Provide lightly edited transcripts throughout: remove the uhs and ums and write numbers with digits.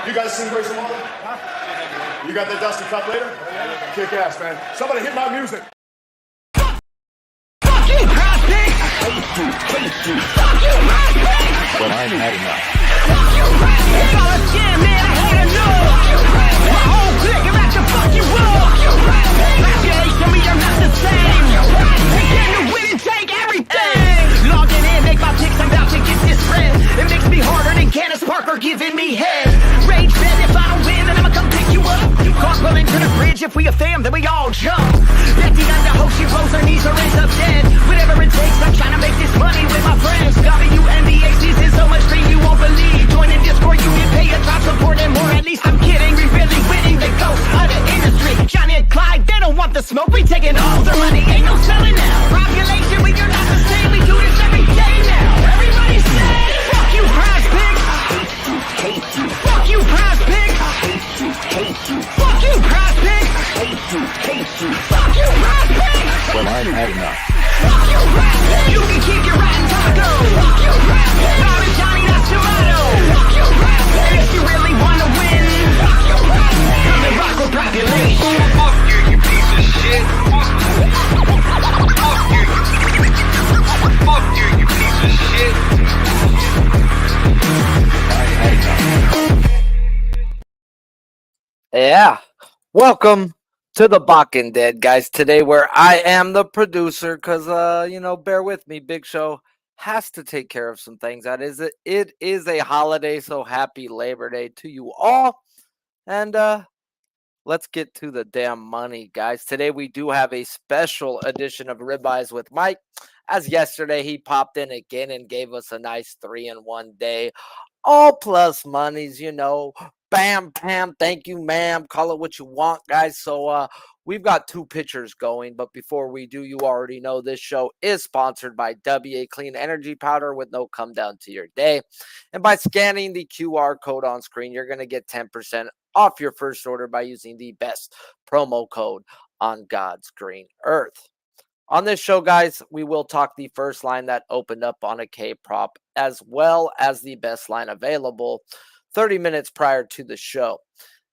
You guys sing Grace Amanda? Huh? You got that Dusty Cup later? Kick ass, man. Somebody hit my music. Fuck you, PrizePicks! Fuck you, PrizePicks! Well, I'm had enough. Fuck you, PrizePicks! All the scam, man, I hate to know. My whole clique, I'm at the fuck you up. Affiliation, we are not the same. We get to win and take everything. Logging in, make my picks, I'm about to get this red. It makes me harder than Candace Parker giving me head. Rage bed, if I don't win, then I'ma come pick you up. Cartwheel into the bridge, if we a fam, then we all jump. Becky got the hope, she rolls her knees or ends up dead. Whatever it takes, I'm trying to make this money with my friends. WNBA season, so much free you won't believe. Join the Discord, you can pay a top support and more. At least I'm kidding, we really winning the ghost of the industry. Johnny and Clyde, they don't want the smoke, we taking all their money, ain't no selling now. Population, we are not the same, we do this every day now. Everybody say, fuck you, PrizePicks. Fuck you, PrizePicks. Fuck you, PrizePicks. Fuck you, PrizePicks. Well, I'm had enough. Fuck you, PrizePicks. You can keep your rotten taco. Fuck you, PrizePicks. Bob and Johnny, that's your motto. Fuck you, PrizePicks. And if you really want to win, fuck you, PrizePicks. Come and rock with population. Fuck you, you piece of shit. Fuck you. Fuck you, you piece of shit. Yeah. Welcome to the Balking Dead, guys. Today where I am the producer because, bear with me. Big Show has to take care of some things. It is a holiday, so happy Labor Day to you all. And let's get to the damn money, guys. Today we do have a special edition of Ribeyes with Mike. As yesterday, he popped in again and gave us a nice 3-in-1 day. All plus monies, Bam, bam, thank you, ma'am. Call it what you want, guys. So we've got two pitchers going. But before we do, you already know this show is sponsored by WA Clean Energy Powder with no come down to your day. And by scanning the QR code on screen, you're going to get 10% off your first order by using the best promo code on God's green earth. On this show, guys, we will talk the first line that opened up on a K-prop as well as the best line available 30 minutes prior to the show.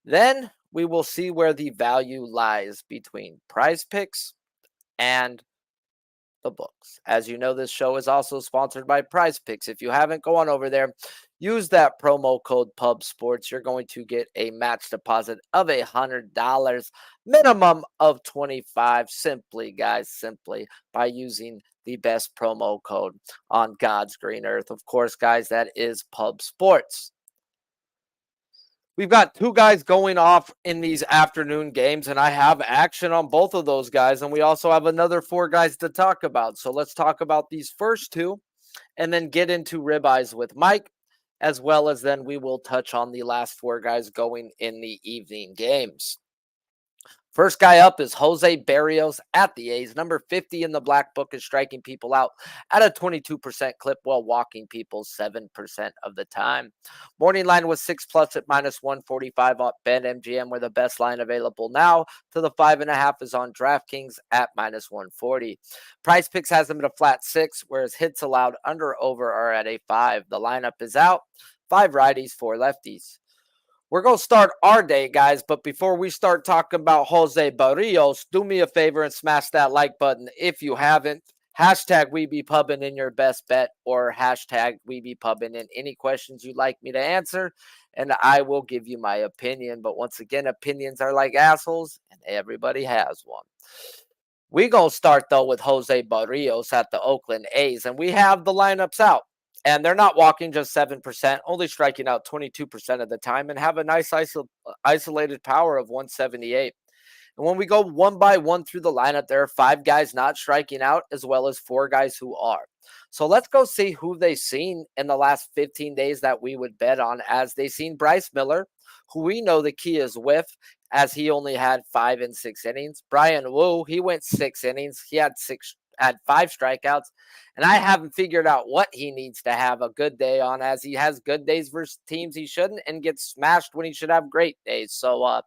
Then we will see where the value lies between PrizePicks and the books. As you know, this show is also sponsored by PrizePicks. If you haven't, go on over there. Use that promo code PUBSPORTS. You're going to get a match deposit of $100, minimum of $25. Simply by using the best promo code on God's green earth. Of course, guys, that is PUBSPORTS. We've got two guys going off in these afternoon games, and I have action on both of those guys, and we also have another 4 guys to talk about. So let's talk about these first two and then get into Ribeyes with Mike, as well as then we will touch on the last 4 guys going in the evening games. First guy up is Jose Barrios at the A's. Number 50 in the black book is striking people out at a 22% clip while walking people 7% of the time. Morning line was 6+ at -145 on BetMGM, where the best line available now to the 5.5 is on DraftKings at -140. PrizePicks has them at a flat 6, whereas hits allowed under over are at a 5. The lineup is out. 5 righties, 4 lefties. We're going to start our day, guys, but before we start talking about Jose Barrios, do me a favor and smash that like button if you haven't. Hashtag we be pubbing in your best bet, or hashtag we be pubbing in any questions you'd like me to answer, and I will give you my opinion. But once again, opinions are like assholes, and everybody has one. We're going to start, though, with Jose Barrios at the Oakland A's, and we have the lineups out. And they're not walking just 7%, only striking out 22% of the time, and have a nice isolated power of 178. And when we go one by one through the lineup, there are 5 guys not striking out, as well as 4 guys who are. So let's go see who they've seen in the last 15 days that we would bet on, as they've seen Bryce Miller, who we know the key is whiff, as he only had 5 in 6 innings. Brian Wu, he went 6 innings. He had 5 strikeouts, and I haven't figured out what he needs to have a good day on, as he has good days versus teams he shouldn't and gets smashed when he should have great days. So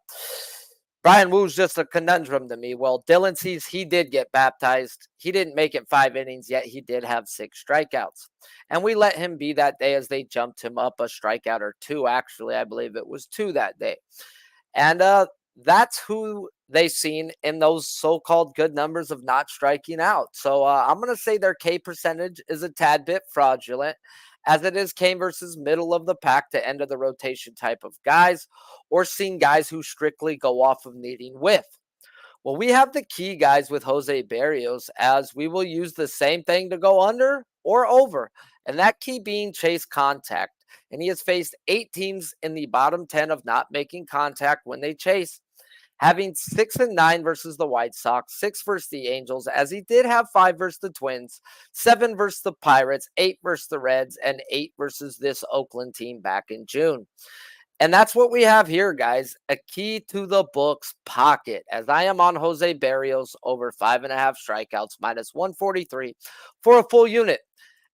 Brian Woo's just a conundrum to me. Well, Dylan sees he did get baptized. He didn't make it 5 innings, yet he did have 6 strikeouts. And we let him be that day as they jumped him up a strikeout or 2, actually. I believe it was 2 that day. And that's who they seen in those so-called good numbers of not striking out. So I'm going to say their K percentage is a tad bit fraudulent, as it is came versus middle of the pack to end of the rotation type of guys, or seeing guys who strictly go off of needing whiff. Well, we have the key guys with Jose Barrios, as we will use the same thing to go under or over, and that key being chase contact. And he has faced 8 teams in the bottom 10 of not making contact when they chase, having 6 and 9 versus the White Sox, 6 versus the Angels, as he did have 5 versus the Twins, 7 versus the Pirates, 8 versus the Reds, and 8 versus this Oakland team back in June. And that's what we have here, guys. A key to the books pocket, as I am on Jose Barrios over 5.5 strikeouts, minus 143 for a full unit.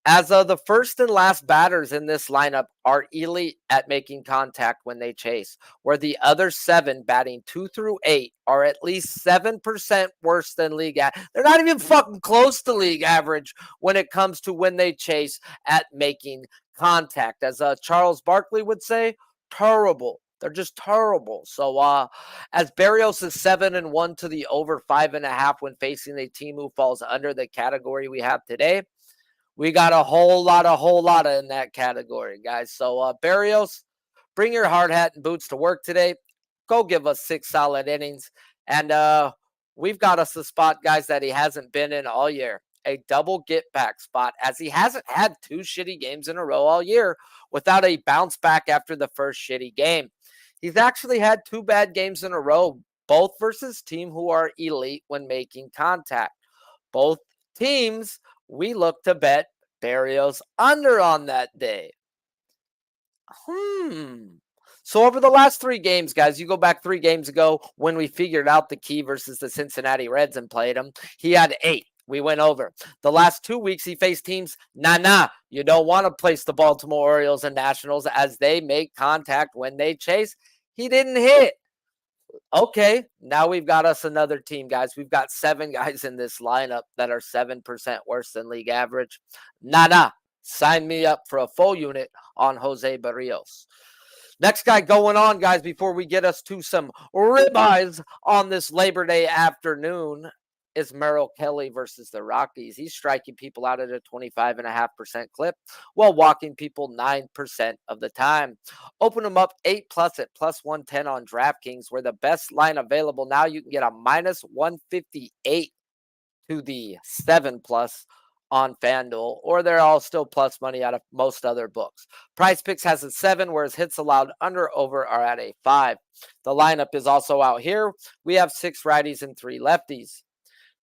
As the first and last batters in this lineup are elite at making contact when they chase, where the other 7 batting 2 through 8 are at least 7% worse than league average. They're not even fucking close to league average when it comes to when they chase at making contact. As Charles Barkley would say, terrible. They're just terrible. So as Barrios is 7-1 to the over 5.5 when facing a team who falls under the category we have today, we got a whole lot in that category, guys. So Barrios, bring your hard hat and boots to work today. Go give us 6 solid innings. And we've got us a spot, guys, that he hasn't been in all year. A double get back spot, as he hasn't had 2 shitty games in a row all year without a bounce back after the first shitty game. He's actually had 2 bad games in a row, both versus teams who are elite when making contact. Both teams we look to bet Barrios under on that day. So over the last 3 games, guys, you go back 3 games ago when we figured out the key versus the Cincinnati Reds and played him, he had 8. We went over. The last 2 weeks, he faced teams, you don't want to place the Baltimore Orioles and Nationals as they make contact when they chase. He didn't hit. Okay, now we've got us another team, guys. We've got 7 guys in this lineup that are 7% worse than league average. Sign me up for a full unit on Jose Barrios. Next guy going on, guys, before we get us to some ribeyes on this Labor Day afternoon, is Merrill Kelly versus the Rockies. He's striking people out at a 25.5% clip while walking people 9% of the time. Open them up 8+ at plus 110 on DraftKings, where the best line available now, you can get a minus 158 to the 7+ on FanDuel, or they're all still plus money out of most other books. PrizePicks has a 7, whereas hits allowed under over are at a 5. The lineup is also out here. We have 6 righties and 3 lefties.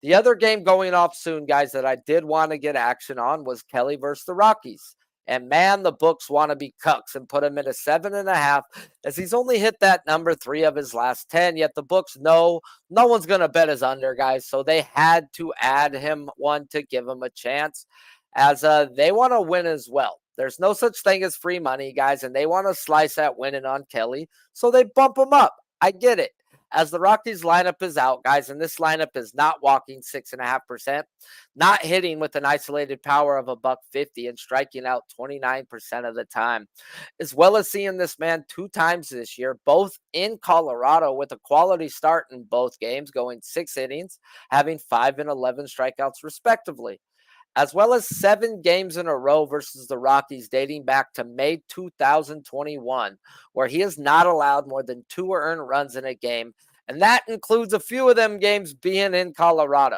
The other game going off soon, guys, that I did want to get action on was Kelly versus the Rockies. And man, the books want to be cucks and put him at a 7.5, as he's only hit that number 3 of his last 10. Yet the books know no one's going to bet his under, guys. So they had to add him one to give him a chance, as they want to win as well. There's no such thing as free money, guys, and they want to slice at winning on Kelly. So they bump him up. I get it. As the Rockies lineup is out, guys, and this lineup is not walking 6.5%, not hitting with an isolated power of $150 and striking out 29% of the time, as well as seeing this man 2 times this year, both in Colorado with a quality start in both games, going 6 innings, having 5 and 11 strikeouts respectively, as well as 7 games in a row versus the Rockies dating back to May 2021, where he has not allowed more than 2 earned runs in a game, and that includes a few of them games being in Colorado.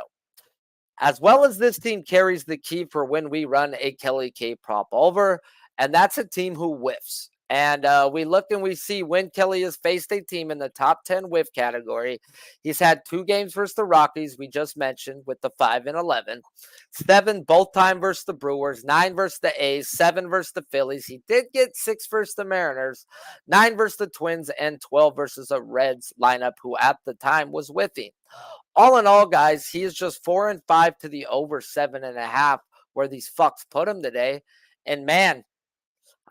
As well as this team carries the key for when we run a Kelly K prop over, and that's a team who whiffs. And we look and we see when Kelly has faced a team in the top 10 whiff category, he's had 2 games versus the Rockies, we just mentioned, with the 5 and 11, 7 both time versus the Brewers, 9 versus the A's, 7 versus the Phillies. He did get 6 versus the Mariners, 9 versus the Twins, and 12 versus a Reds lineup who at the time was whiffing. All in all, guys, he is just 4 and 5 to the over 7.5, where these fucks put him today. And man,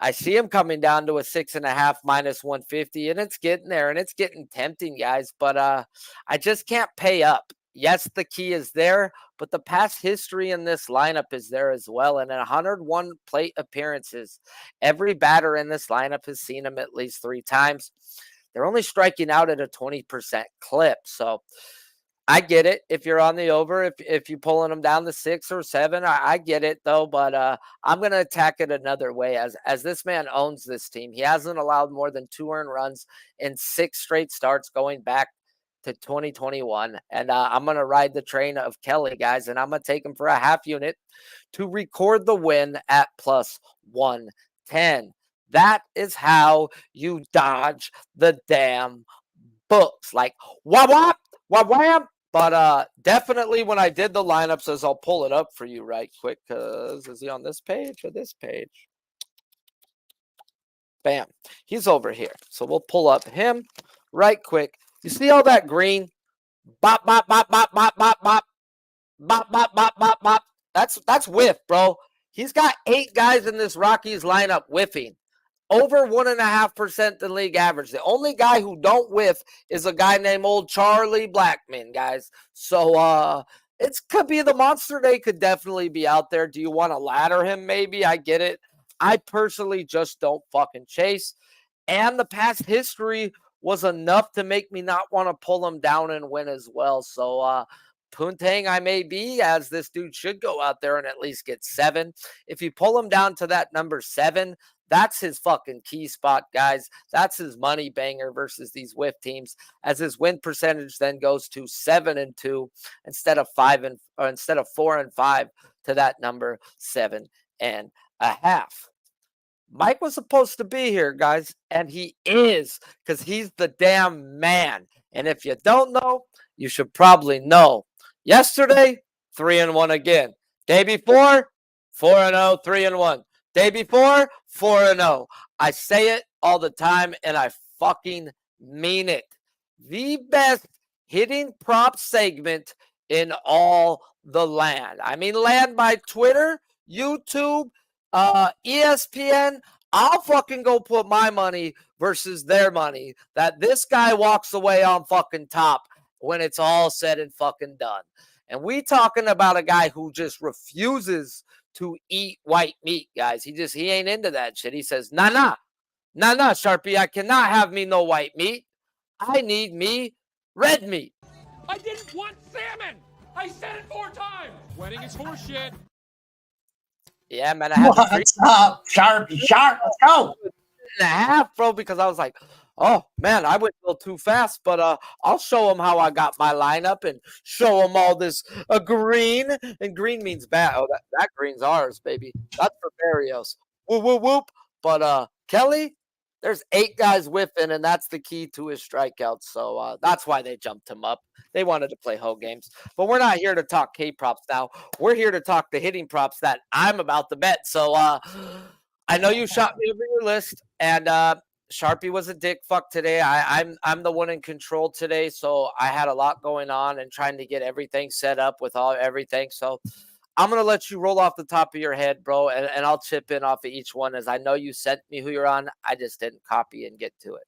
I see him coming down to a 6.5 minus 150, and it's getting there, and it's getting tempting, guys. But I just can't pay up. Yes, the key is there, but the past history in this lineup is there as well. And in 101 plate appearances, every batter in this lineup has seen him at least 3 times. They're only striking out at a 20% clip. So I get it if you're on the over, if you're pulling them down to 6 or 7, I get it though. But I'm going to attack it another way. As this man owns this team, he hasn't allowed more than 2 earned runs in 6 straight starts going back to 2021. And I'm going to ride the train of Kelly, guys, and I'm going to take him for a half unit to record the win at plus 110. That is how you dodge the damn books. Like, wah, wah, wah, wham. But definitely when I did the lineups, as I'll pull it up for you right quick, because is he on this page or this page? Bam. He's over here. So we'll pull up him right quick. You see all that green? Bop, bop, bop, bop, bop, bop, bop. Bop, bop, bop, bop, bop. That's whiff, bro. He's got 8 guys in this Rockies lineup whiffing. Over 1.5% the league average. The only guy who don't whiff is a guy named old Charlie Blackmon, guys. So it could be the monster day could definitely be out there. Do you want to ladder him? Maybe. I get it. I personally just don't fucking chase. And the past history was enough to make me not want to pull him down and win as well. So Poontang I may be, as this dude should go out there and at least get 7. If you pull him down to that number 7, that's his fucking key spot, guys. That's his money banger versus these whiff teams, as his win percentage then goes to 7-2 instead of 4 and 5 to that number 7.5. Mike was supposed to be here, guys, and he is, because he's the damn man. And if you don't know, you should probably know. Yesterday, 3-1 again. Day before, 4-0, 3-1. Day before, 4-0. I say it all the time, and I fucking mean it. The best hitting prop segment in all the land. I mean, land by Twitter, YouTube, ESPN. I'll fucking go put my money versus their money that this guy walks away on fucking top when it's all said and fucking done. And we talking about a guy who just refuses to eat white meat, guys. He ain't into that shit. He says, nah, Sharpie, I cannot have me no white meat. I need me red meat. I didn't want salmon. I said it 4 times. Wedding is horseshit. Yeah, man, I had What's up, Sharpie? Let's go. 1.5, bro, because I was like, oh, man, I went a little too fast, but I'll show them how I got my lineup and show them all this green. And green means bad. Oh, that green's ours, baby. That's for Barrios. Whoop, whoop, whoop. But Kelly, there's 8 guys whiffing, and that's the key to his strikeouts. So that's why they jumped him up. They wanted to play hoe games. But we're not here to talk K-props now. We're here to talk the hitting props that I'm about to bet. So I know you shot me over your list, and Sharpie was a dick fuck today. I'm the one in control today, so I had a lot going on and trying to get everything set up with everything. So I'm going to let you roll off the top of your head, bro, and I'll chip in off of each one, as I know you sent me who you're on. I just didn't copy and get to it.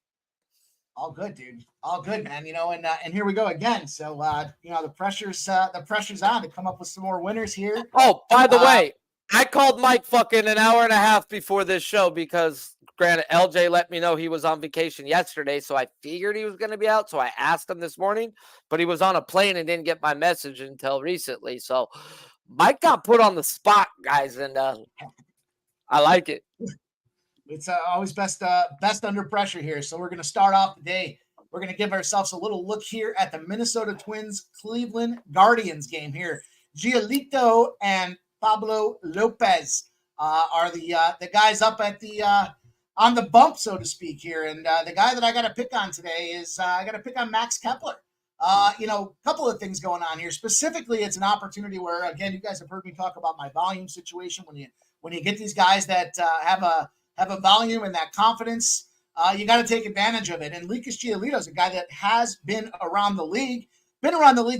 All good, dude. All good, man. And here we go again. So the pressure's on to come up with some more winners here. Oh, by the way, I called Mike fucking an hour and a half before this show because, granted, LJ let me know he was on vacation yesterday, so I figured he was going to be out. So I asked him this morning, but he was on a plane and didn't get my message until recently. So Mike got put on the spot, guys, and I like it. It's always best under pressure here. So we're going to start off the day. We're going to give ourselves a little look here at the Minnesota Twins Cleveland Guardians game here. Giolito and Pablo Lopez are the guys up at the on the bump, so to speak here. And the guy that I got to pick on today is I got to pick on Max Kepler. A couple of things going on here. Specifically, it's an opportunity where, again, you guys have heard me talk about my volume situation. When you get these guys that have a volume and that confidence, you got to take advantage of it. And Lucas Giolito is a guy that has been around the league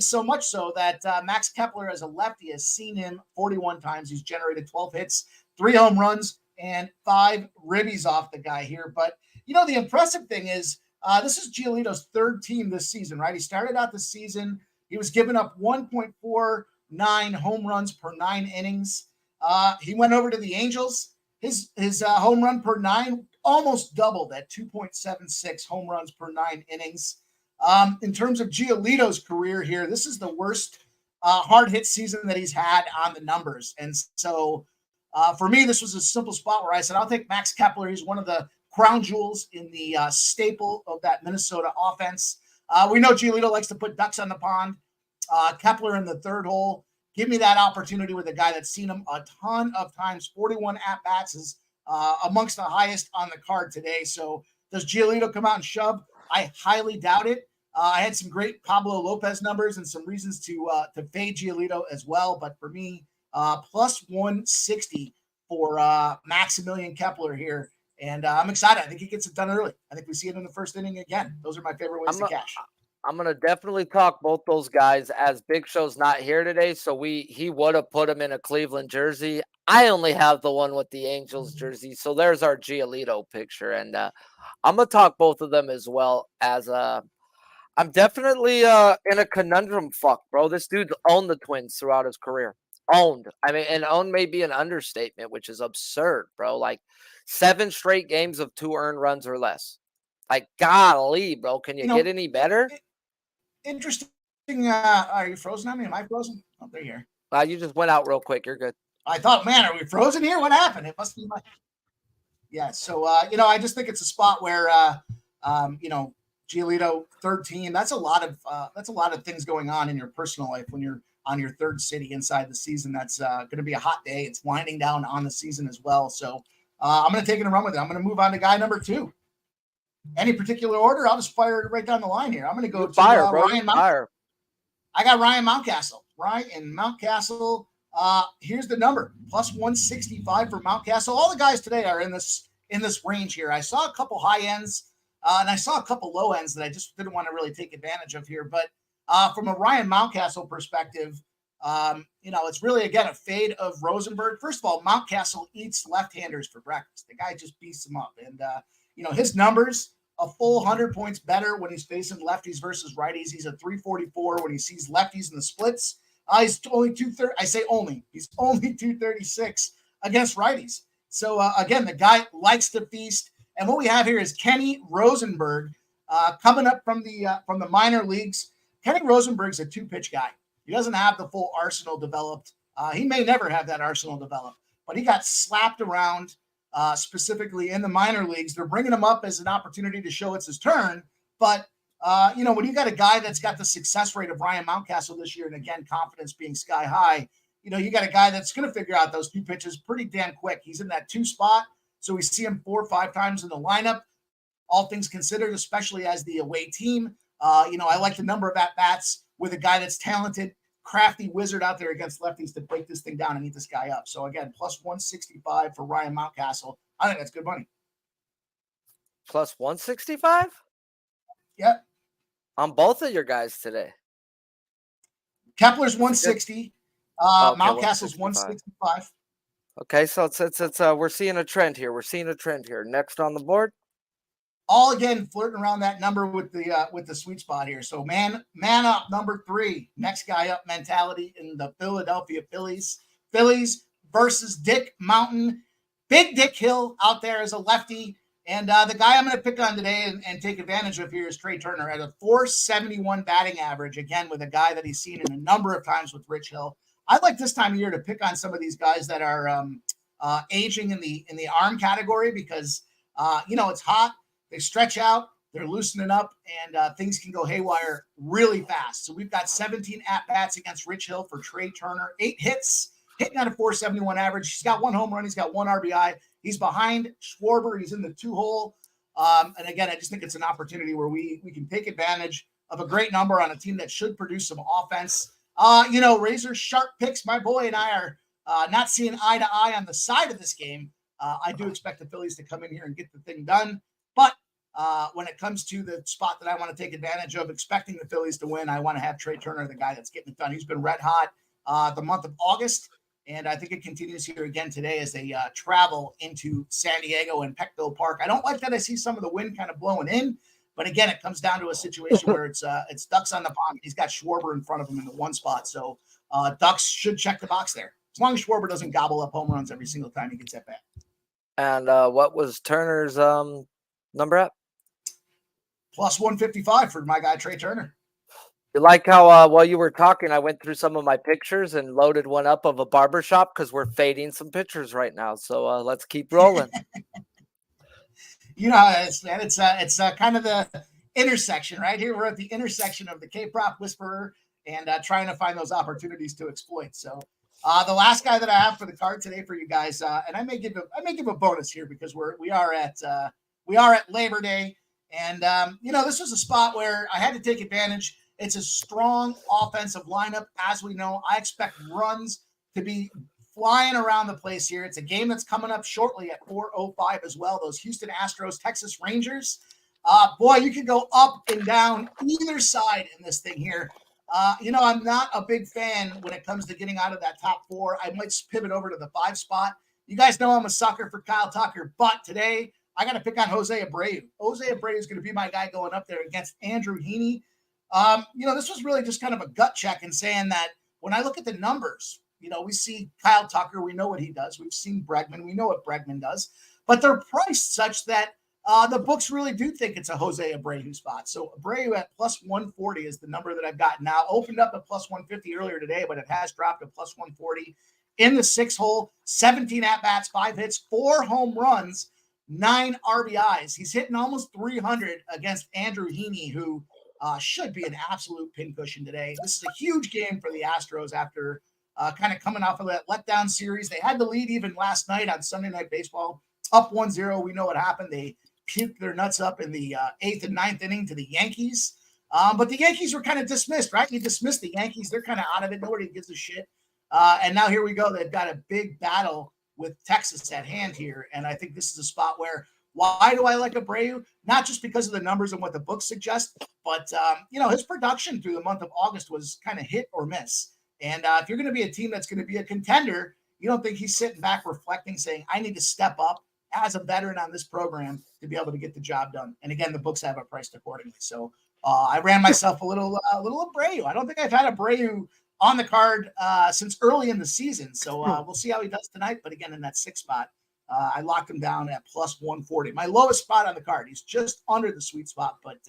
so much so that Max Kepler as a lefty has seen him 41 times. He's generated 12 hits, 3 home runs, and 5 ribbies off the guy here. But, the impressive thing is this is Giolito's third team this season, right? He started out the season. He was giving up 1.49 home runs per 9 innings. He went over to the Angels. His home run per 9 almost doubled at 2.76 home runs per 9 innings. In terms of Giolito's career here, this is the worst hard hit season that he's had on the numbers. And so for me, this was a simple spot where I said, I'll take Max Kepler. He's one of the crown jewels in the staple of that Minnesota offense. We know Giolito likes to put ducks on the pond. Kepler in the third hole. Give me that opportunity with a guy that's seen him a ton of times. 41 at-bats is amongst the highest on the card today. So does Giolito come out and shove? I highly doubt it. I had some great Pablo Lopez numbers and some reasons to fade Giolito as well. But for me, plus 160 for Maximilian Kepler here. And I'm excited. I think he gets it done early. I think we see it in the first inning again. Those are my favorite ways to cash. I'm going to definitely talk both those guys, as Big Show's not here today. So he would have put him in a Cleveland jersey. I only have the one with the Angels jersey. So there's our Giolito picture. And I'm going to talk both of them as well. As I'm definitely in a conundrum fuck, bro. This dude owned the Twins throughout his career. Owned. I mean, and owned may be an understatement, which is absurd, bro. Like 7 straight games of 2 earned runs or less. Like, golly, bro. Can you get any better? Interesting. Are you frozen on me? Am I frozen? Oh, there you are. You just went out real quick. You're good. I thought, man, are we frozen here? What happened? It must be my. Yeah. So, I just think it's a spot where, Giolito, third team. That's a lot of things going on in your personal life when you're on your third city inside the season. That's going to be a hot day. It's winding down on the season as well. So I'm going to take it and run with it. I'm going to move on to guy number 2. Any particular order? I'll just fire it right down the line here. I'm going to go to Ryan Mountcastle. I got Ryan Mountcastle. Ryan Mountcastle. Here's the number, plus 165 for Mountcastle. All the guys today are in this range here. I saw a couple high ends and I saw a couple low ends that I just didn't want to really take advantage of here. But from a Ryan Mountcastle perspective, it's really, again, a fade of Rosenberg. First of all, Mountcastle eats left-handers for breakfast. The guy just beats them up. And, his numbers, a full 100 points better when he's facing lefties versus righties. He's a 344 when he sees lefties in the splits. He's only 230. I say only. He's only 236 against righties. So, again, the guy likes to feast. And what we have here is Kenny Rosenberg coming up from the minor leagues. Kenny Rosenberg's a 2-pitch guy. He doesn't have the full arsenal developed. He may never have that arsenal developed, but he got slapped around specifically in the minor leagues. They're bringing him up as an opportunity to show it's his turn. But, when you got a guy that's got the success rate of Ryan Mountcastle this year, and again, confidence being sky high, you got a guy that's going to figure out those 2 pitches pretty damn quick. He's in that 2 spot. So we see him 4 or 5 times in the lineup, all things considered, especially as the away team. I like the number of at-bats with a guy that's talented, crafty wizard out there against lefties to break this thing down and eat this guy up. So, again, plus 165 for Ryan Mountcastle. I think that's good money. Plus 165? Yep. On both of your guys today. Kepler's 160. Mountcastle's 165. Okay, so it's we're seeing a trend here. Next on the board. All again flirting around that number with the sweet spot here. So man up, number 3, next guy up mentality in the Philadelphia Phillies. Phillies versus Dick Mountain. Big Dick Hill out there as a lefty. And the guy I'm going to pick on today and take advantage of here is Trey Turner at a 471 batting average. Again, with a guy that he's seen in a number of times with Rich Hill. I'd like this time of year to pick on some of these guys that are aging in the arm category because it's hot. They stretch out, they're loosening up, and things can go haywire really fast. So we've got 17 at-bats against Rich Hill for Trey Turner, 8 hits, hitting at a 471 average. He's got 1 home run. He's got 1 RBI. He's behind Schwarber. He's in the 2-hole. And again, I just think it's an opportunity where we can take advantage of a great number on a team that should produce some offense. Razor sharp picks. My boy and I are not seeing eye to eye on the side of this game. I do expect the Phillies to come in here and get the thing done. But when it comes to the spot that I want to take advantage of, expecting the Phillies to win, I want to have Trey Turner, the guy that's getting it done. He's been red hot the month of August. And I think it continues here again today as they travel into San Diego and Petco Park. I don't like that I see some of the wind kind of blowing in, but again, it comes down to a situation where it's ducks on the pond. He's got Schwarber in front of him in the one spot, so Ducks should check the box there. As long as Schwarber doesn't gobble up home runs every single time he gets at bat. And what was Turner's number at? Plus 155 for my guy, Trey Turner. You like how while you were talking, I went through some of my pictures and loaded one up of a barbershop because we're fading some pictures right now. So let's keep rolling. You know how it is, man. It's kind of the intersection right here. We're at the intersection of the K-Prop Whisperer and trying to find those opportunities to exploit. So the last guy that I have for the card today for you guys, and I may give a bonus here because we are at Labor Day, and this was a spot where I had to take advantage. It's a strong offensive lineup, as we know. I expect runs to be flying around the place here. It's a game that's coming up shortly at 4:05 as well. Those Houston Astros, Texas Rangers. Boy, you can go up and down either side in this thing here. I'm not a big fan when it comes to getting out of that top four. I might pivot over to the 5 spot. You guys know I'm a sucker for Kyle Tucker, but today I got to pick on Jose Abreu. Jose Abreu is going to be my guy going up there against Andrew Heaney. This was really just kind of a gut check and saying that when I look at the numbers, we see Kyle Tucker, we know what he does. We've seen Bregman, we know what Bregman does, but they're priced such that the books really do think it's a Jose Abreu spot. So Abreu at plus 140 is the number that I've got now. Opened up at plus 150 earlier today, but it has dropped to plus 140 in the 6 hole, 17 at-bats, 5 hits, 4 home runs, 9 RBIs. He's hitting almost 300 against Andrew Heaney, who should be an absolute pincushion today. This is a huge game for the Astros after kind of coming off of that letdown series. They had the lead even last night on Sunday Night Baseball, up 1-0. We know what happened. They puked their nuts up in the 8th and 9th inning to the Yankees. But the Yankees were kind of dismissed, right? You dismissed the Yankees. They're kind of out of it. Nobody gives a shit. And now here we go. They've got a big battle with Texas at hand here. And I think this is a spot where, why do I like Abreu? Not just because of the numbers and what the books suggest, but, his production through the month of August was kind of hit or miss. And if you're going to be a team that's going to be a contender, you don't think he's sitting back reflecting, saying, I need to step up as a veteran on this program to be able to get the job done. And again, the books have it priced accordingly. So I ran myself a little Abreu. I don't think I've had Abreu on the card since early in the season. So we'll see how he does tonight. But again, in that 6 spot, I locked him down at plus 140. My lowest spot on the card. He's just under the sweet spot, but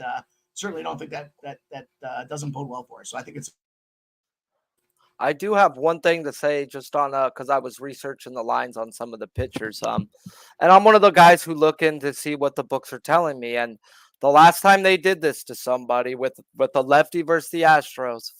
certainly don't think that doesn't bode well for us. So I think it's. I do have one thing to say just on because I was researching the lines on some of the pitchers. And I'm one of the guys who look in to see what the books are telling me. And the last time they did this to somebody with the lefty versus the Astros,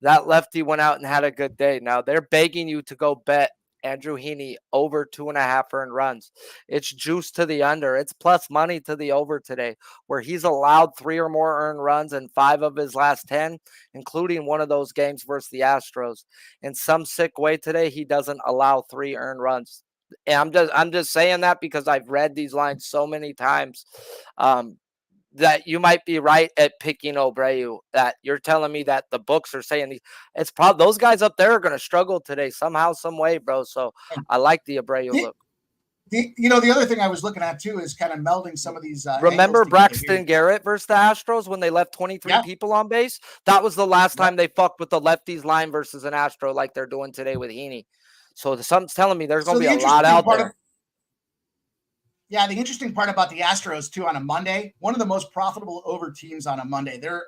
that lefty went out and had a good day. Now they're begging you to go bet Andrew Heaney over 2.5 earned runs. It's juice to the under. It's plus money to the over today, where he's allowed 3 or more earned runs in 5 of his last 10, including one of those games versus the Astros. In some sick way today, he doesn't allow 3 earned runs. And I'm just saying that because I've read these lines so many times. That you might be right at picking Abreu, that you're telling me that the books are saying it's probably those guys up there are going to struggle today somehow, some way, bro. So I like the Abreu look. The other thing I was looking at too is kind of melding some of these. Remember Braxton Garrett versus the Astros when they left 23 people on base? That was the last time they fucked with the lefties line versus an Astro like they're doing today with Heaney. So something's telling me there's going to be a lot out there. Yeah, the interesting part about the Astros too on a Monday, one of the most profitable over teams on a Monday. Their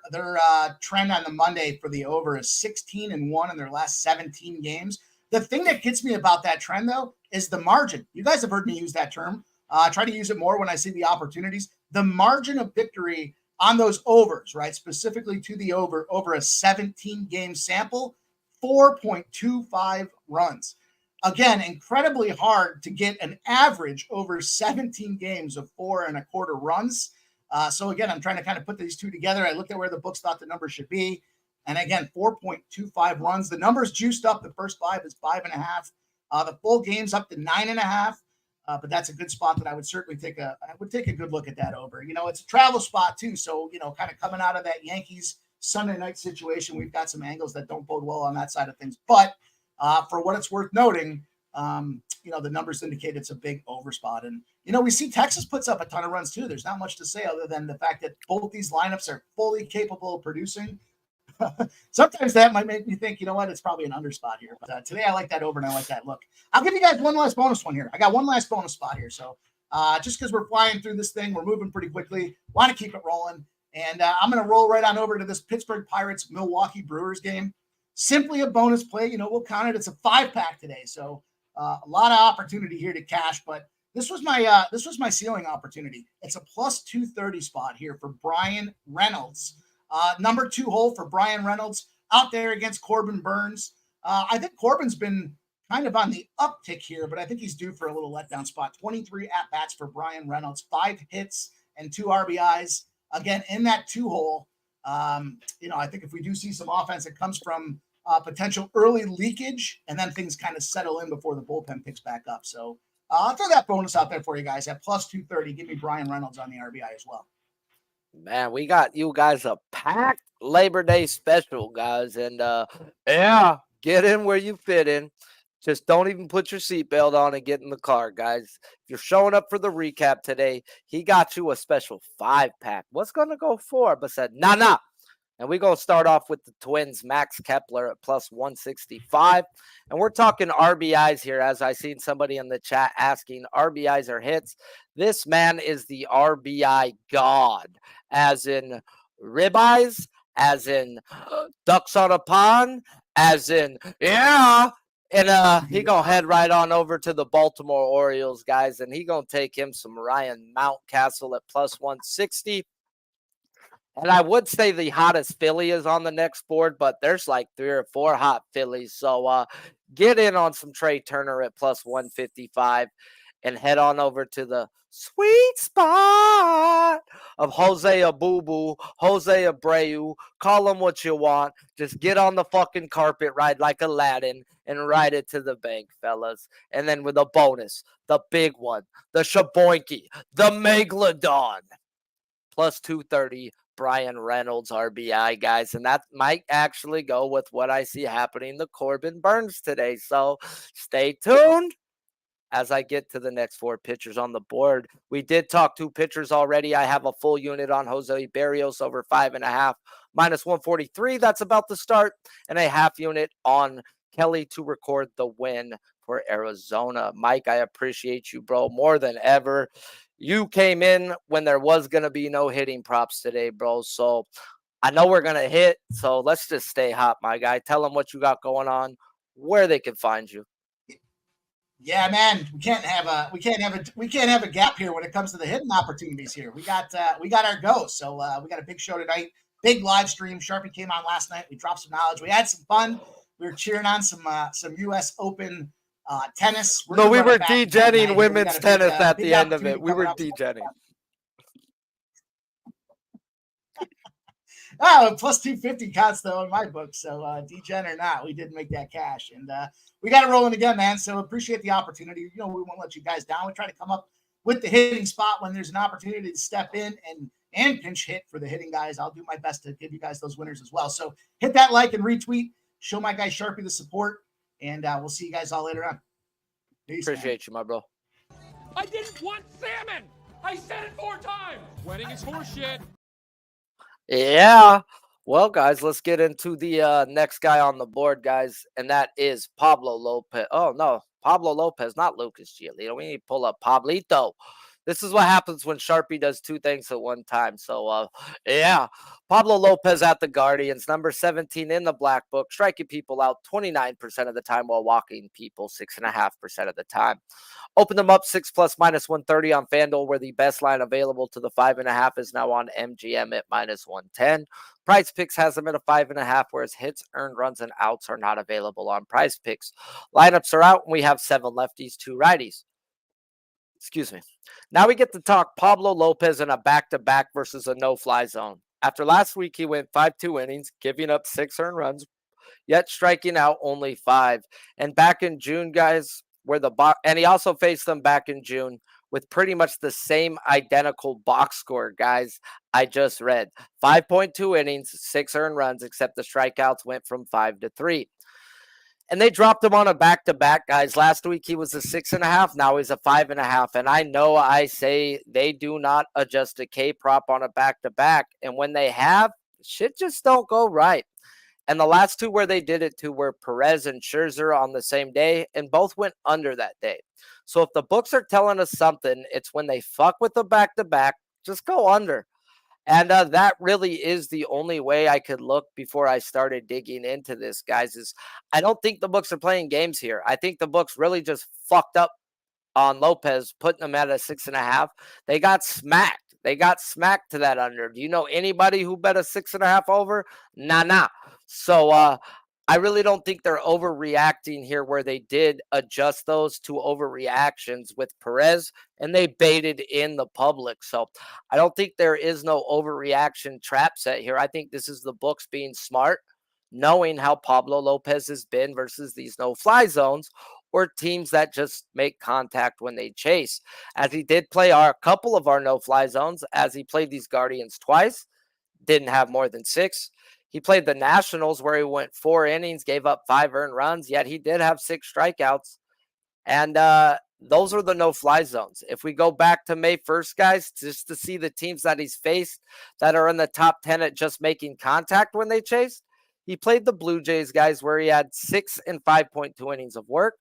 trend on the Monday for the over is 16-1 in their last 17 games. The thing that gets me about that trend though is the margin. You guys have heard me use that term. Try to use it more when I see the opportunities. The margin of victory on those overs, right? Specifically to the over a 17-game sample, 4.25 runs. Again, incredibly hard to get an average over 17 games of 4.25 runs. So again, I'm trying to kind of put these two together. I looked at where the books thought the number should be. And again, 4.25 runs. The number's juiced up. The first 5 is 5.5. The full game's up to 9.5. But that's a good spot that I would certainly take a good look at that over. It's a travel spot too. So, kind of coming out of that Yankees Sunday night situation, we've got some angles that don't bode well on that side of things. But For what it's worth noting, the numbers indicate it's a big overspot. And, we see Texas puts up a ton of runs too. There's not much to say other than the fact that both these lineups are fully capable of producing. Sometimes that might make me think, it's probably an underspot here. But today I like that over and I like that look. I'll give you guys one last bonus one here. I got one last bonus spot here. So just because we're flying through this thing, we're moving pretty quickly. Want to keep it rolling. And I'm going to roll right on over to this Pittsburgh Pirates Milwaukee Brewers game. Simply a bonus play. We'll count it. It's a 5-pack today. So a lot of opportunity here to cash, but this was my ceiling opportunity. It's a plus 230 spot here for Brian Reynolds. Number 2 hole for Brian Reynolds out there against Corbin Burnes. I think Corbin's been kind of on the uptick here, but I think he's due for a little letdown spot. 23 at-bats for Brian Reynolds, 5 hits and 2 RBIs. Again, in that 2 hole, I think if we do see some offense, it comes from potential early leakage, and then things kind of settle in before the bullpen picks back up. So I'll throw that bonus out there for you guys at plus 230. Give me Brian Reynolds on the RBI as well. Man, we got you guys a packed Labor Day special, guys. And yeah, get in where you fit in. Just don't even put your seatbelt on and get in the car, guys. If you're showing up for the recap today, he got you a special 5-pack. What's going to go for? But said, nah. And we're going to start off with the Twins, Max Kepler at plus 165. And we're talking RBIs here, as I seen somebody in the chat asking RBIs or hits. This man is the RBI god, as in ribeyes, as in ducks on a pond, as in, yeah. And he going to head right on over to the Baltimore Orioles, guys. And he going to take him some Ryan Mountcastle at plus 160. And I would say the hottest Philly is on the next board, but there's like 3 or 4 hot Phillies. So get in on some Trey Turner at plus 155 and head on over to the sweet spot of Jose Abubu, Jose Abreu. Call him what you want. Just get on the fucking carpet, ride like Aladdin, and ride it to the bank, fellas. And then with a bonus, the big one, the Shaboinky, the Megalodon, plus 230. Brian Reynolds RBI, guys, and that might actually go with what I see happening to Corbin Burnes today. So stay tuned as I get to the next 4 pitchers on the board. We did talk 2 pitchers already. I have a full unit on Jose Barrios over 5.5, minus 143. That's about to start, and a half unit on Kelly to record the win for Arizona. Mike, I appreciate you, bro, more than ever. You came in when there was going to be no hitting props today, bro. So I know we're going to hit. So let's just stay hot, my guy. Tell them what you got going on, where they can find you. Yeah, man, we can't have a gap here when it comes to the hitting opportunities here. We got our go. So we got a big show tonight, big live stream. Sharpie came on last night. We dropped some knowledge. We had some fun. We were cheering on some U.S. Open tennis. No, we were degenning women's tennis at the end of it. We were degenning. Oh, plus 250 counts though in my book. So degen or not, we did make that cash, and we got it rolling again, man. So appreciate the opportunity. We won't let you guys down. We try to come up with the hitting spot when there's an opportunity to step in and pinch hit for the hitting guys. I'll do my best to give you guys those winners as well. So hit that like and retweet. Show my guy Sharpie the support. And we'll see you guys all later on. Peace, appreciate you, my bro. I didn't want salmon. I said it 4 times. Wedding is horseshit. Yeah. Well, guys, let's get into the next guy on the board, guys. And that is Pablo Lopez. Oh, no. Pablo Lopez, not Lucas Giolito. We need to pull up Pablito. This is what happens when Sharpie does 2 things at one time. So, yeah, Pablo Lopez at the Guardians, number 17 in the black book, striking people out 29% of the time while walking people 6.5% of the time. Open them up 6+ minus 130 on FanDuel, where the best line available to the 5.5 is now on MGM at minus 110. PrizePicks has them at a 5.5, whereas hits, earned runs, and outs are not available on PrizePicks. Lineups are out, and we have 7 lefties, 2 righties. Excuse me. Now we get to talk Pablo Lopez in a back-to-back versus a no-fly zone. After last week, he went 5-2 innings, giving up 6 earned runs, yet striking out only 5. And back in June, guys, and he also faced them back in June with pretty much the same identical box score, guys, I just read. 5.2 innings, 6 earned runs, except the strikeouts went from 5 to 3. And they dropped him on a back-to-back, guys. Last week he was a 6.5. Now he's a 5.5. And I know I say they do not adjust a K prop on a back-to-back. And when they have, shit just don't go right. And the last two where they did it to were Perez and Scherzer on the same day, and both went under that day. So if the books are telling us something, it's when they fuck with the back-to-back, just go under. And that really is the only way I could look before I started digging into this, guys, is I don't think the books are playing games here. I think the books really just fucked up on Lopez, putting him at a 6.5. They got smacked. They got smacked to that under. Do you know anybody who bet a 6.5 over? Nah. So I really don't think they're overreacting here where they did adjust those to overreactions with Perez and they baited in the public. So I don't think there is no overreaction trap set here. I think this is the books being smart, knowing how Pablo Lopez has been versus these no-fly zones or teams that just make contact when they chase. As he did play a couple of our no-fly zones, as he played these Guardians twice, didn't have more than 6. He played the Nationals where he went 4 innings, gave up 5 earned runs, yet he did have 6 strikeouts. And those are the no-fly zones. If we go back to May 1st, guys, just to see the teams that he's faced that are in the top 10 at just making contact when they chase, he played the Blue Jays, guys, where he had 6 and 5.2 innings of work.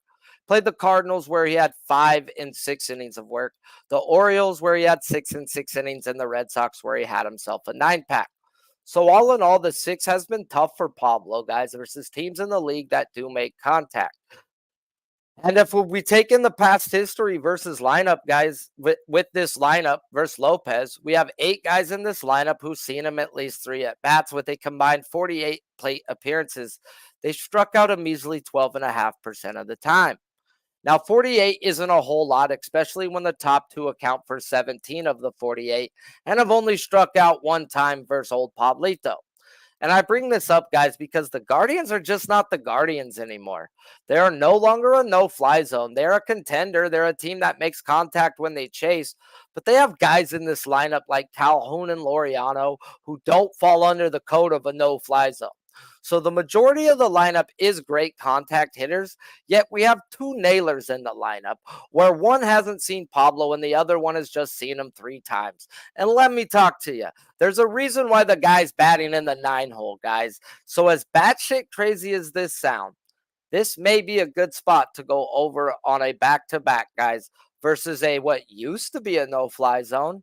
Played the Cardinals where he had 5 and 6 innings of work. The Orioles where he had 6 and 6 innings. And the Red Sox where he had himself a 9-pack. So all in all, the 6 has been tough for Pablo, guys, versus teams in the league that do make contact. And if we take in the past history versus lineup, guys, with this lineup versus Lopez, we have 8 guys in this lineup who've seen him at least 3 at-bats with a combined 48 plate appearances. They struck out a measly 12.5% of the time. Now, 48 isn't a whole lot, especially when the top 2 account for 17 of the 48 and have only struck out 1 time versus old Pablito. And I bring this up, guys, because the Guardians are just not the Guardians anymore. They are no longer a no-fly zone. They're a contender. They're a team that makes contact when they chase. But they have guys in this lineup like Calhoun and Laureano who don't fall under the code of a no-fly zone. So the majority of the lineup is great contact hitters, yet we have 2 nailers in the lineup where one hasn't seen Pablo and the other one has just seen him 3 times. And let me talk to you. There's a reason why the guy's batting in the 9-hole, guys. So as batshit crazy as this sound, this may be a good spot to go over on a back-to-back, guys, versus a what used to be a no-fly zone.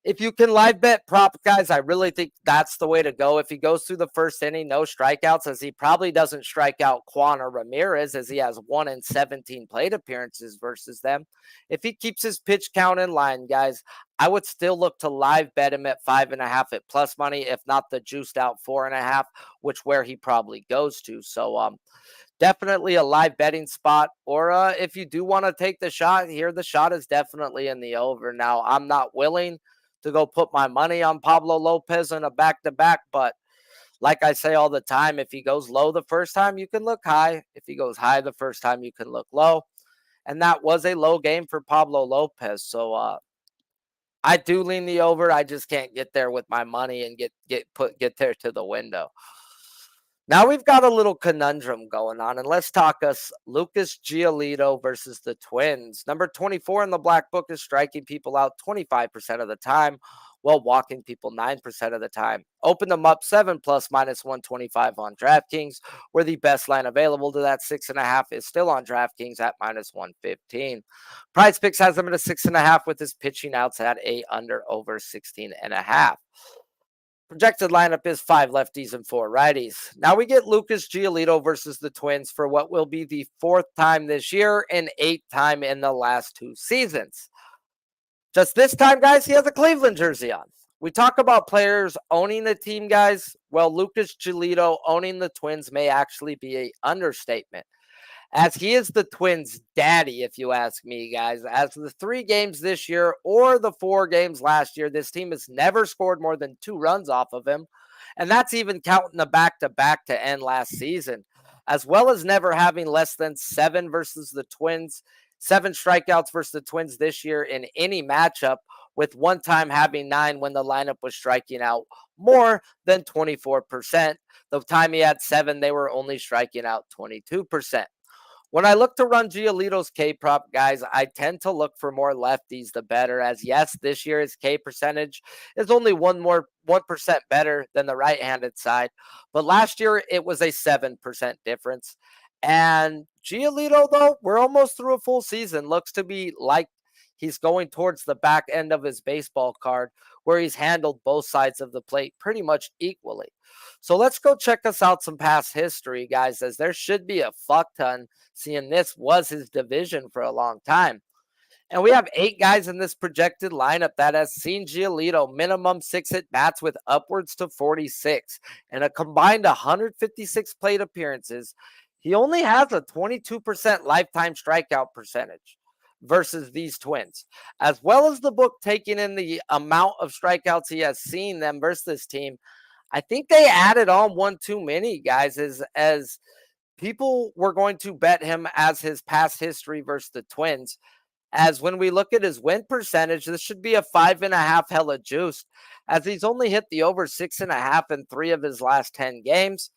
If you can live bet prop, guys, I really think that's the way to go. If he goes through the first inning, no strikeouts, as he probably doesn't strike out Quan or Ramirez, as he has 1 in 17 plate appearances versus them. If he keeps his pitch count in line, guys, I would still look to live bet him at 5.5 at plus money, if not the juiced out 4.5, which where he probably goes to. So, definitely a live betting spot. Or if you do want to take the shot here, the shot is definitely in the over. Now, I'm not willing to go put my money on Pablo Lopez in a back-to-back, but like I say all the time, if he goes low the first time, you can look high. If he goes high the first time, you can look low. And that was a low game for Pablo Lopez. So I do lean the over. I just can't get there with my money and get there to the window. Now we've got a little conundrum going on, and let's talk us Lucas Giolito versus the Twins. Number 24 in the black book is striking people out 25% of the time, while walking people 9% of the time. Open them up 7 plus minus 125 on DraftKings, where the best line available to that 6.5 is still on DraftKings at minus 115. PrizePicks has them at a 6.5 with his pitching outs at a under over 16.5. Projected lineup is 5 lefties and 4 righties. Now we get Lucas Giolito versus the Twins for what will be the 4th time this year and 8th time in the last 2 seasons. Just this time, guys, he has a Cleveland jersey on. We talk about players owning the team, guys. Well, Lucas Giolito owning the Twins may actually be an understatement, as he is the Twins' daddy, if you ask me, guys. As the 3 games this year or the 4 games last year, this team has never scored more than 2 runs off of him. And that's even counting the back-to-back to end last season, as well as never having less than 7 versus the Twins, 7 strikeouts versus the Twins this year in any matchup, with one time having 9 when the lineup was striking out more than 24%. The time he had 7, they were only striking out 22%. When I look to run Giolito's K prop, guys, I tend to look for more lefties, the better. As yes, this year his K percentage is only 1% better than the right-handed side, but last year it was a 7% difference. And Giolito, though, we're almost through a full season. Looks to be like he's going towards the back end of his baseball card, where he's handled both sides of the plate pretty much equally. So let's go check us out some past history, guys, as there should be a fuck ton, seeing this was his division for a long time. And we have 8 guys in this projected lineup that has seen Giolito minimum 6 at-bats with upwards to 46 and a combined 156 plate appearances. He only has a 22% lifetime strikeout percentage versus these Twins, as well as the book taking in the amount of strikeouts he has seen them versus this team. I think they added on one too many, guys, as people were going to bet him as his past history versus the Twins. As when we look at his win percentage, this should be a 5.5 hella juiced, as he's only hit the over 6.5 in 3 of his last 10 games.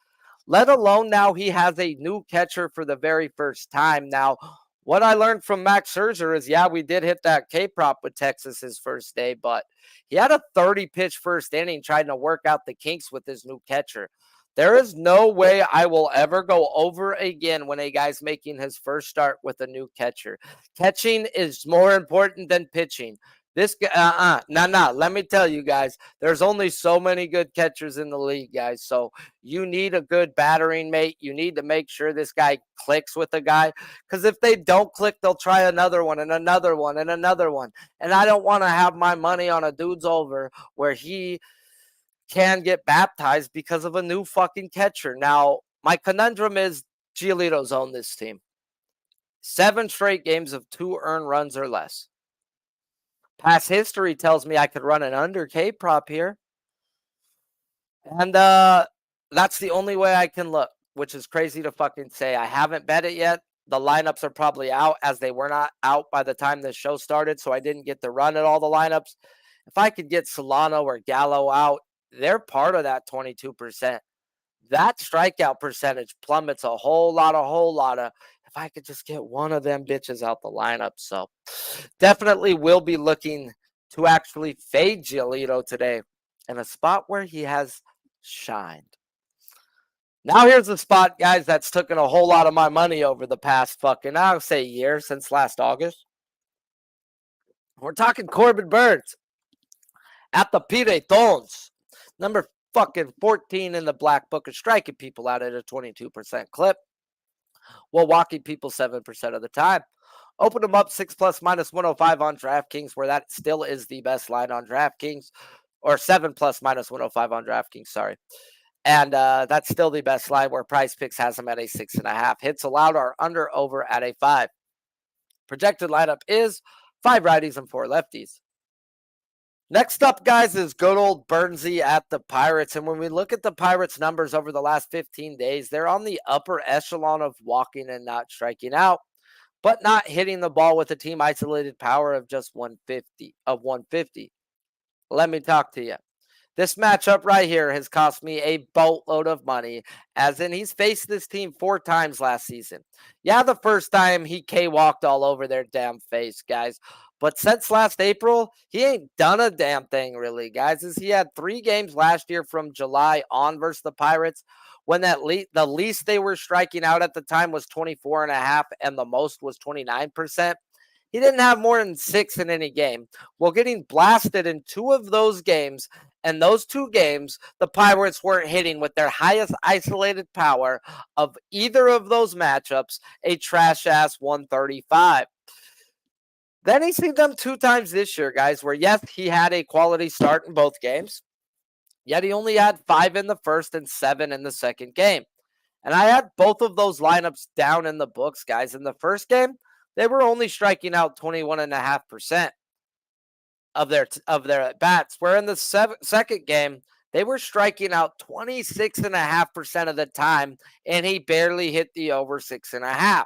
Let alone now he has a new catcher for the very first time. Now, what I learned from Max Scherzer is, yeah, we did hit that K-prop with Texas his first day, but he had a 30-pitch first inning trying to work out the kinks with his new catcher. There is no way I will ever go over again when a guy's making his first start with a new catcher. Catching is more important than pitching. This let me tell you guys, there's only so many good catchers in the league, guys. So you need a good battering mate. You need to make sure this guy clicks with a guy, because if they don't click, they'll try another one and another one and another one. And I don't want to have my money on a dude's over where he can get baptized because of a new fucking catcher. Now, my conundrum is Giolito's owned this team. 7 straight games of 2 earned runs or less. Past history tells me I could run an under K prop here. And that's the only way I can look, which is crazy to fucking say. I haven't bet it yet. The lineups are probably out, as they were not out by the time this show started, so I didn't get to run at all the lineups. If I could get Solano or Gallo out, they're part of that 22%. That strikeout percentage plummets a whole lot of. If I could just get one of them bitches out the lineup. So definitely will be looking to actually fade Giolito today in a spot where he has shined. Now here's the spot, guys, that's taken a whole lot of my money over the past fucking, I'll say year, since last August. We're talking Corbin Burnes at the Piretons. Number fucking 14 in the black book of striking people out at a 22% clip, while walking people 7% of the time. Open them up 6 plus minus 105 on DraftKings, where that still is the best line on DraftKings, or 7 plus minus 105 on DraftKings, sorry. And that's still the best line, where PrizePicks has them at a 6.5. Hits allowed are under over at a 5. Projected lineup is 5 righties and 4 lefties. Next up, guys, is good old Burnesy at the Pirates. And when we look at the Pirates' numbers over the last 15 days, they're on the upper echelon of walking and not striking out, but not hitting the ball with a team isolated power of just 150. Let me talk to you. This matchup right here has cost me a boatload of money, as in he's faced this team 4 times last season. Yeah, the first time he K-walked all over their damn face, guys. But since last April, he ain't done a damn thing, really, guys. As he had 3 games last year from July on versus the Pirates, when the least they were striking out at the time was 24.5, and the most was 29%. He didn't have more than 6 in any game. Well, getting blasted in 2 of those games, and those 2 games, the Pirates weren't hitting with their highest isolated power of either of those matchups, a trash-ass 135. Then he's seen them 2 times this year, guys, where, yes, he had a quality start in both games, yet he only had 5 in the first and 7 in the second game. And I had both of those lineups down in the books, guys. In the first game, they were only striking out 21.5% of their at-bats, where in the second game, they were striking out 26.5% of the time, and he barely hit the over 6.5.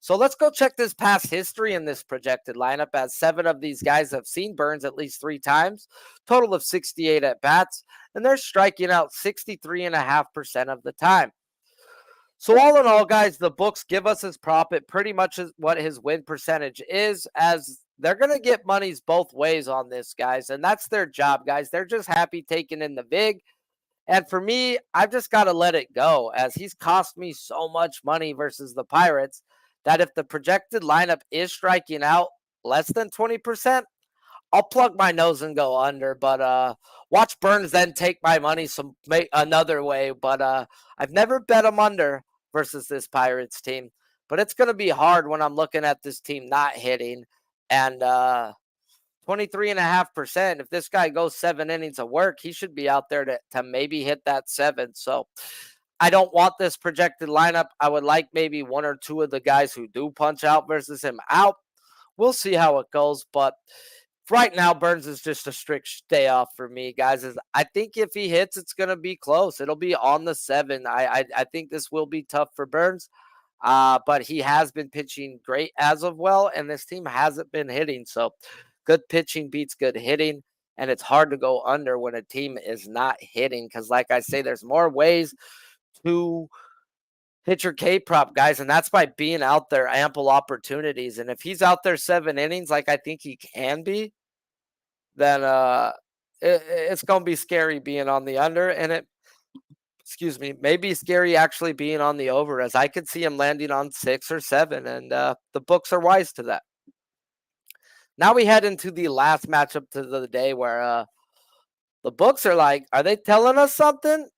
So let's go check this past history in this projected lineup, as 7 of these guys have seen Burnes at least 3 times, total of 68 at bats, and they're striking out 63.5% of the time. So all in all, guys, the books give us his prop. It pretty much is what his win percentage is, as they're going to get monies both ways on this, guys. And that's their job, guys. They're just happy taking in the vig. And for me, I've just got to let it go, as he's cost me so much money versus the Pirates that if the projected lineup is striking out less than 20%, I'll plug my nose and go under. But watch Burnes then take my money another way. But I've never bet him under versus this Pirates team. But it's going to be hard when I'm looking at this team not hitting. And 23.5%. If this guy goes 7 innings of work, he should be out there to maybe hit that 7. So I don't want this projected lineup. I would like maybe 1 or 2 of the guys who do punch out versus him out. We'll see how it goes. But right now, Burnes is just a strict stay off for me, guys. I think if he hits, it's going to be close. It'll be on the 7. I think this will be tough for Burnes. But he has been pitching great as of well, and this team hasn't been hitting. So good pitching beats good hitting, and it's hard to go under when a team is not hitting because, like I say, there's more ways to hit your K-prop, guys, and that's by being out there, ample opportunities. And if he's out there 7 innings like I think he can be, then it's going to be scary being on the under, and it may be scary actually being on the over, as I could see him landing on 6 or 7, and the books are wise to that. Now we head into the last matchup to the day, where the books are like, are they telling us something?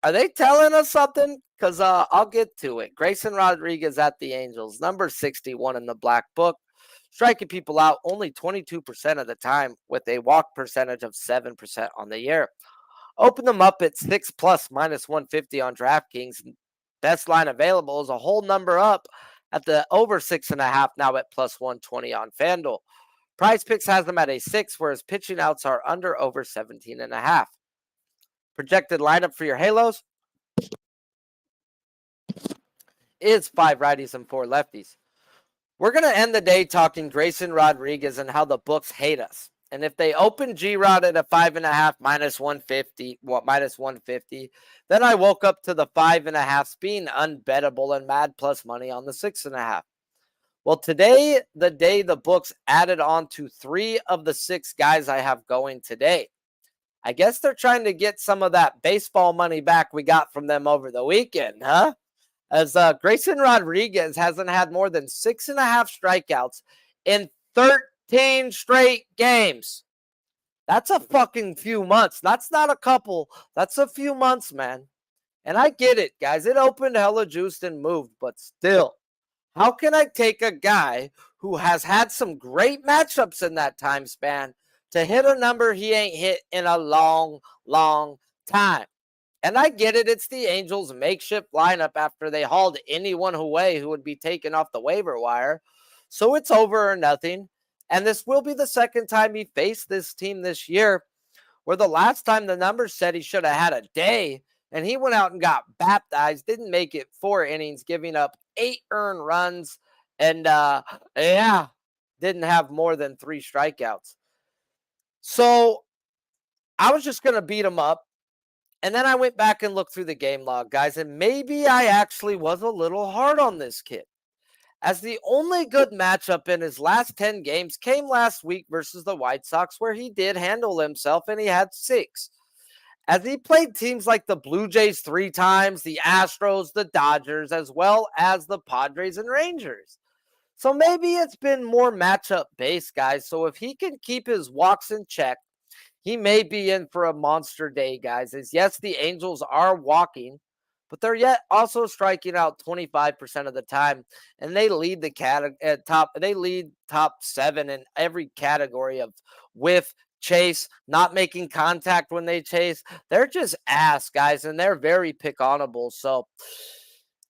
Are they telling us something? Because I'll get to it. Grayson Rodriguez at the Angels, number 61 in the black book, striking people out only 22% of the time with a walk percentage of 7% on the year. Open them up at 6+ minus 150 on DraftKings. Best line available is a whole number up at the over 6.5, now at plus 120 on FanDuel. PrizePicks has them at a 6, whereas pitching outs are under over 17.5. Projected lineup for your Halos is 5 righties and 4 lefties. We're going to end the day talking Grayson Rodriguez and how the books hate us. And if they open G-Rod at a 5.5 minus 150, then I woke up to the 5.5 being unbettable and mad plus money on the 6.5. Well, today, the day the books added on to 3 of the 6 guys I have going today. I guess they're trying to get some of that baseball money back we got from them over the weekend, huh? As Grayson Rodriguez hasn't had more than 6.5 strikeouts in 13 straight games. That's a fucking few months. That's not a couple. That's a few months, man. And I get it, guys. It opened hella juiced and moved, but still, how can I take a guy who has had some great matchups in that time span to hit a number he ain't hit in a long, long time? And I get it. It's the Angels' makeshift lineup after they hauled anyone away who would be taken off the waiver wire. So it's over or nothing. And this will be the second time he faced this team this year, where the last time the numbers said he should have had a day, and he went out and got baptized, didn't make it 4 innings, giving up 8 earned runs, and didn't have more than 3 strikeouts. So I was just going to beat him up. And then I went back and looked through the game log, guys, and maybe I actually was a little hard on this kid, as the only good matchup in his last 10 games came last week versus the White Sox, where he did handle himself and he had 6. As he played teams like the Blue Jays 3 times, the Astros, the Dodgers, as well as the Padres and Rangers. So maybe it's been more matchup based, guys. So if he can keep his walks in check, he may be in for a monster day, guys. As yes, the Angels are walking, but they're yet also striking out 25% of the time, and they lead the top 7 in every category of whiff, chase, not making contact when they chase. They're just ass, guys, and they're very pick-onable. So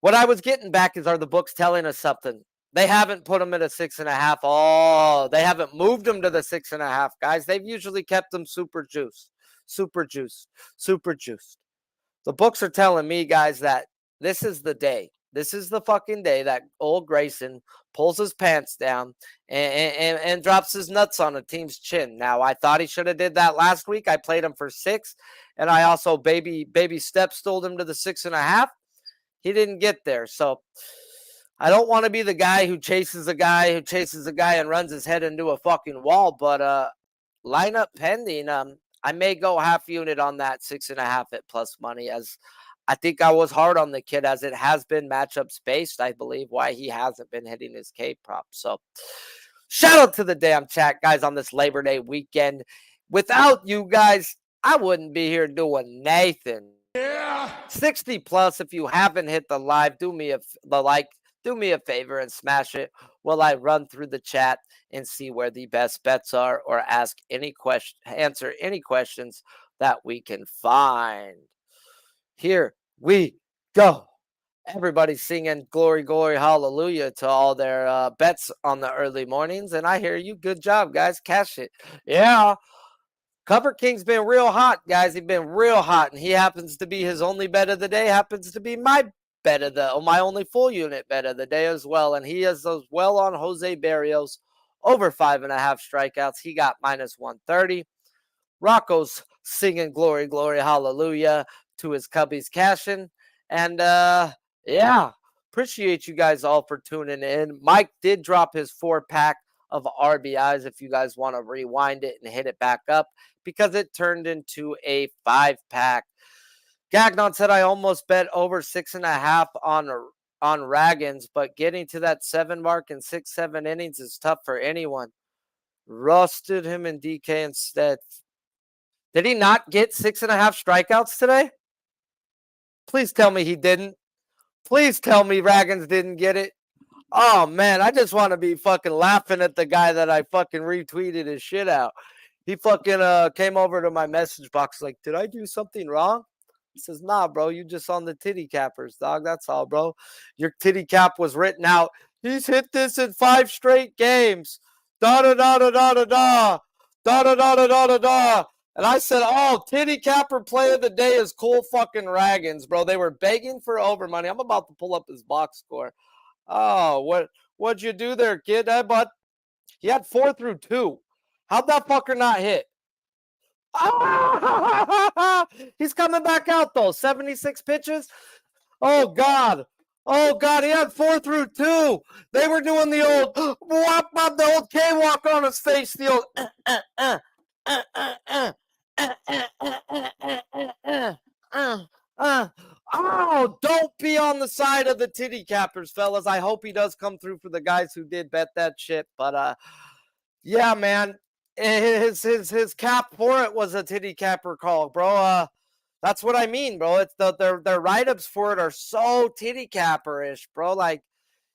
what I was getting back is, are the books telling us something? They haven't put them at a 6.5. Oh, they haven't moved them to the 6.5, guys. They've usually kept them super juiced. The books are telling me, guys, that this is the day. This is the fucking day that old Grayson pulls his pants down and drops his nuts on a team's chin. Now, I thought he should have did that last week. I played him for 6, and I also baby step stoled him to the 6.5. He didn't get there, so I don't want to be the guy who chases a guy and runs his head into a fucking wall, but lineup pending. I may go half unit on that 6.5 at plus money, as I think I was hard on the kid, as it has been matchups based, I believe, why he hasn't been hitting his K prop. So shout out to the damn chat, guys, on this Labor Day weekend. Without you guys, I wouldn't be here doing Nathan. Yeah. 60 plus. If you haven't hit the live, do me a favor and smash it while I run through the chat and see where the best bets are, or answer any questions that we can find. Here we go. Everybody's singing glory, glory, hallelujah to all their bets on the early mornings. And I hear you. Good job, guys. Cash it. Yeah. Cover King's been real hot, guys. He's been real hot. And he happens to be his only bet of the day. Happens to be my bet of my only full unit bet of the day as well. And he is as well on Jose Barrios over 5.5 strikeouts. He got -130. Rocco's singing glory, glory, hallelujah to his Cubbies cashing. And yeah, appreciate you guys all for tuning in. Mike did drop his 4-pack of RBIs if you guys want to rewind it and hit it back up, because it turned into a 5-pack. Gagnon said, I almost bet over 6.5 on Raggins, but getting to that 7 mark in 6-7 innings is tough for anyone. Rusted him in DK instead. Did he not get 6.5 strikeouts today? Please tell me he didn't. Please tell me Raggins didn't get it. Oh, man, I just want to be fucking laughing at the guy that I fucking retweeted his shit out. He fucking came over to my message box like, did I do something wrong? He says, nah, bro, you just on the titty cappers, dog. That's all, bro. Your titty cap was written out. He's hit this in 5 straight games. Da-da-da-da-da-da-da. Da-da-da-da-da-da-da. And I said, oh, titty capper play of the day is cool fucking Raggins, bro. They were begging for over money. I'm about to pull up his box score. Oh, what'd you do there, kid? But he had 4 through 2. How'd that fucker not hit? Ah! He's coming back out, though. 76 pitches. Oh, God. Oh, God. He had 4 through 2. They were doing the old the old K-walk on his face. The old oh, don't be on the side of the titty cappers, fellas. I hope he does come through for the guys who did bet that shit. But yeah, man. His cap for it was a titty capper call, bro. That's what I mean, bro. It's their write-ups for it are so titty capper-ish, bro. Like,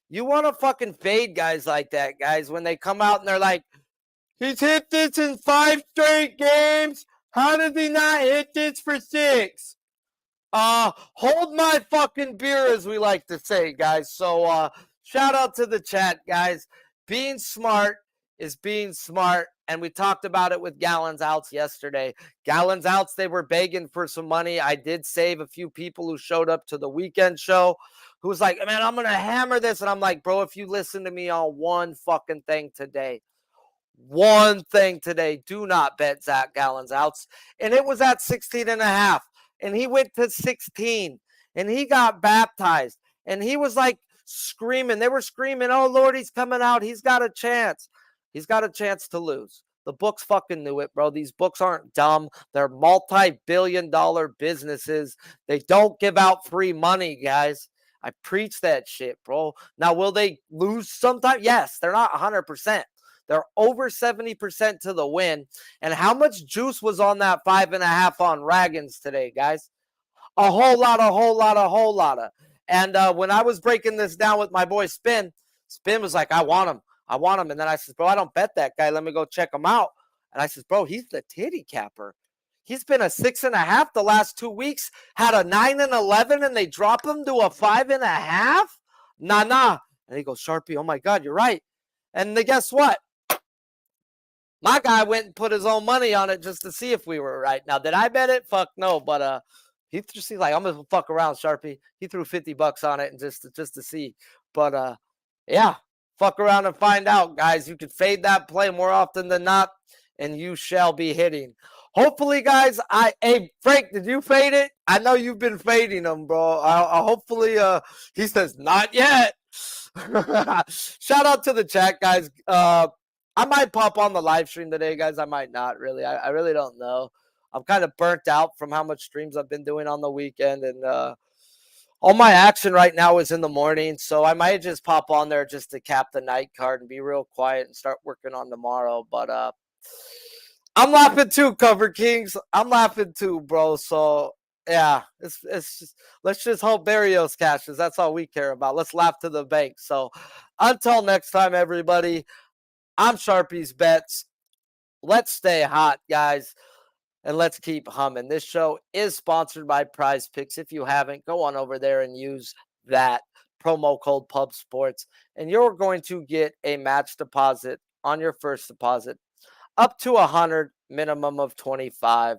you want to fucking fade guys like that, guys, when they come out and they're like, he's hit this in 5 straight games. How did he not hit this for 6? Hold my fucking beer, as we like to say, guys. So shout out to the chat, guys. Being smart is being smart. And we talked about it with Gallons Outs yesterday. Gallons Outs, they were begging for some money. I did save a few people who showed up to the weekend show who was like, man, I'm going to hammer this. And I'm like, bro, if you listen to me on one fucking thing today, do not bet Zach Gallons Outs. And it was at 16.5. And he went to 16. And he got baptized. And he was like screaming. They were screaming, oh, Lord, he's coming out. He's got a chance. He's got a chance to lose. The books fucking knew it, bro. These books aren't dumb. They're multi-billion-dollar businesses. They don't give out free money, guys. I preach that shit, bro. Now, will they lose sometime? Yes, they're not 100%. They're over 70% to the win. And how much juice was on that 5.5 on Raggins today, guys? A whole lot. And when I was breaking this down with my boy Spin was like, I want him. And then I said, bro, I don't bet that guy. Let me go check him out. And I said, bro, he's the titty capper. He's been a 6.5 the last 2 weeks, had a 9 and 11, and they drop him to a 5.5? Nah. And he goes, Sharpie, oh my God, you're right. And then guess what? My guy went and put his own money on it just to see if we were right. Now, did I bet it? Fuck no. But He just like, I'm gonna fuck around, Sharpie. He threw $50 on it and just to see. But yeah, fuck around and find out, guys. You can fade that play more often than not, and you shall be hitting. Hopefully, guys. Hey, Frank, did you fade it? I know you've been fading them, bro. Hopefully, he says not yet. Shout out to the chat, guys. I might pop on the live stream today, guys. I might not really. I really don't know. I'm kind of burnt out from how much streams I've been doing on the weekend, and all my action right now is in the morning, so I might just pop on there just to cap the night card and be real quiet and start working on tomorrow. But I'm laughing too, Cover Kings. I'm laughing too, bro. So yeah, it's just, let's just hope Barrios cashes. That's all we care about. Let's laugh to the bank. So until next time, everybody, I'm Sharpie's Bets. Let's stay hot, guys. And let's keep humming. This show is sponsored by PrizePicks. If you haven't, go on over there and use that promo code PubSports, and you're going to get a match deposit on your first deposit up to 100, minimum of 25.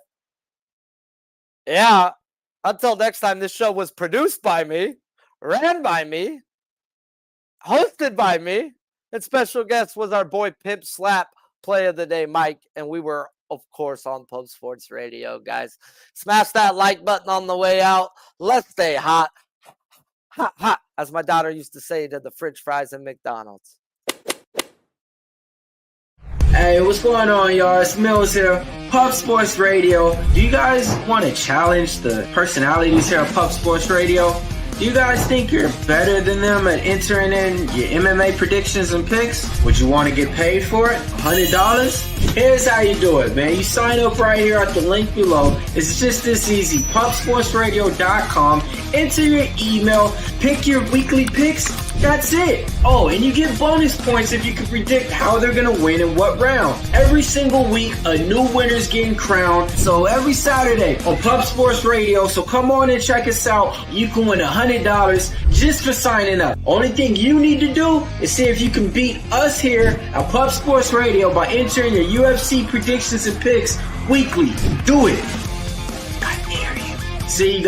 Yeah. Until next time, this show was produced by me, ran by me, hosted by me, and special guest was our boy Pimp Slap, play of the day, Mike, and we were, of course, on Pub Sports Radio, guys. Smash that like button on the way out. Let's stay hot. Hot, hot, as my daughter used to say to the French fries in McDonald's. Hey, what's going on, y'all? It's Mills here, Pub Sports Radio. Do you guys want to challenge the personalities here at Pub Sports Radio? Do you guys think you're better than them at entering in your MMA predictions and picks? Would you want to get paid for it? $100? Here's how you do it, man. You sign up right here at the link below. It's just this easy. PubSportsRadio.com. Enter your email. Pick your weekly picks. That's it. Oh, and you get bonus points if you can predict how they're going to win in what round. Every single week, a new winner's getting crowned. So every Saturday on Pub Sports Radio. So come on and check us out. You can win $100 just for signing up. Only thing you need to do is see if you can beat us here at Pub Sports Radio by entering your UFC predictions and picks weekly. Do it. I dare you. See you guys.